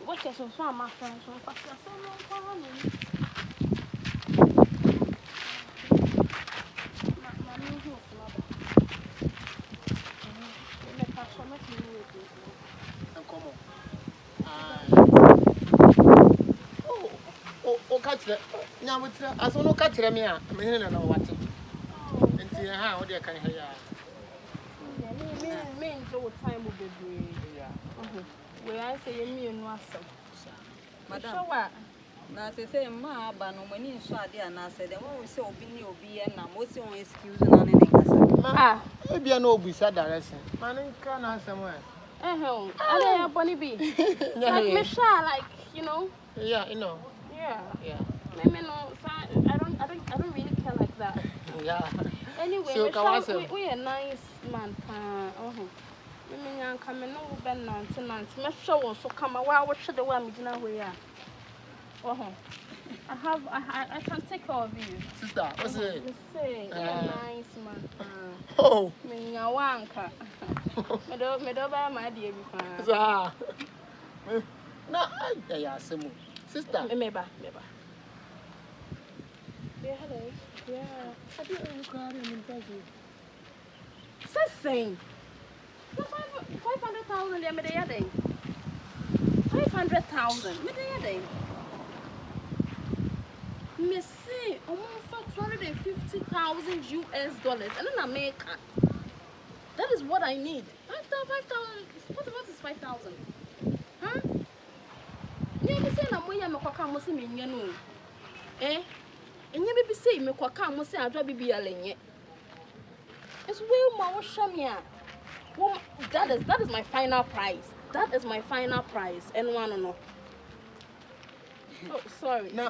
What is so my friends? Oh, catch it. Now, as no catch me, I'm in and what. And see how they can hear. Me, time will be brave. Where I say, me and was Madam, now they say, Mmaa, but no money in Swadi, and I said, when we say, Obi, and I'm also excuse on anything. Ah, maybe I know beside direction. Man, can I somewhere? I don't Bonnie B. Like, you know. Yeah, you know. Yeah. Maybe no, I don't really care like that. Yeah. Anyway, we are nice man. Maybe I'm coming over nonsense. Make sure so come a while. What should the one we are? I can take care of you. Sister, what's it? Say, nice man. Oh, me a wanka. Me do buy my dear before. No, I sister. Meba. Yeah, I didn't cry in Brazil. Saying 500,000 a day. 500,000 a day. Me say, for $250,000 US, and in America. That is what I need. 5,000. What is 5,000? Huh? You be saying I'm going to come see me, you know. Eh? And you be saying me come see Adwoa BBL. It's way more shamia. That is my final price. That is my final price. And one or no. Oh, sorry. No,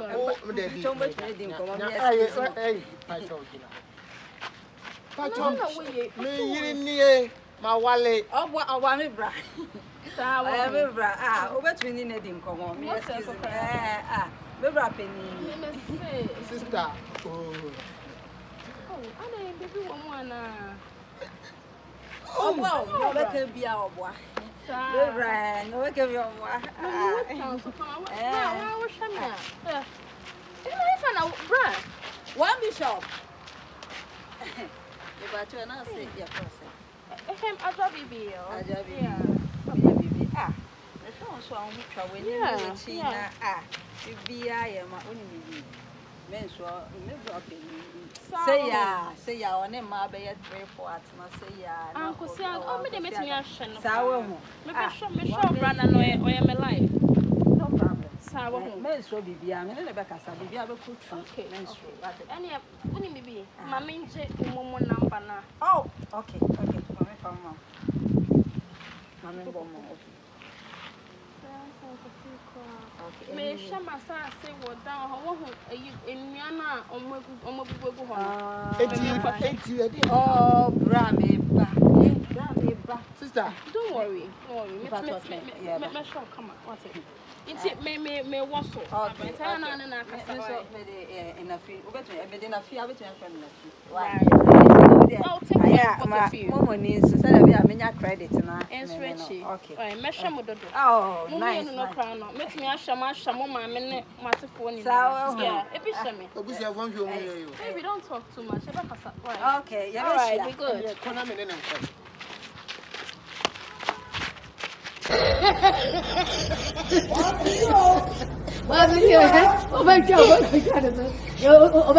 so much reading. Hey, I told you. Me, my wallet. Oh, what I want to bra. I have a bra. Ah, over 20 netting come on. Me, bra penny. Sister. Oh, I didn't give you one. Oh, well, no, that can be our boy. Right, no, can be our boy. One bishop. You got to announce it, your person. Adwoa BBL. Ah, the phone so I'm trouble. Yeah. Ah, be I am only men so say ya on him, my bed, 3 4 say ya. Uncle Sam, oh, me, they make me a shen. Sour, maybe sure, brother, no, I am alive. No problem. Sour, men so be I'm in the back as I be able to cook. Okay, any wouldn't be my main number now. Oh, okay, Mammy, me share my say what down in Yana oh, Brammy, sister, don't worry. Me sure come on. What's it? It's me was so. Okay. In a few, in a few, I will Right. Oh, take Momo needs to say I mean your credit now. Okay. Measure oh, nice. No crown. Make me a shama my minute, my phone. Yeah, it be shame. Maybe don't talk too much. Okay, yeah, right, be good. Oh my God!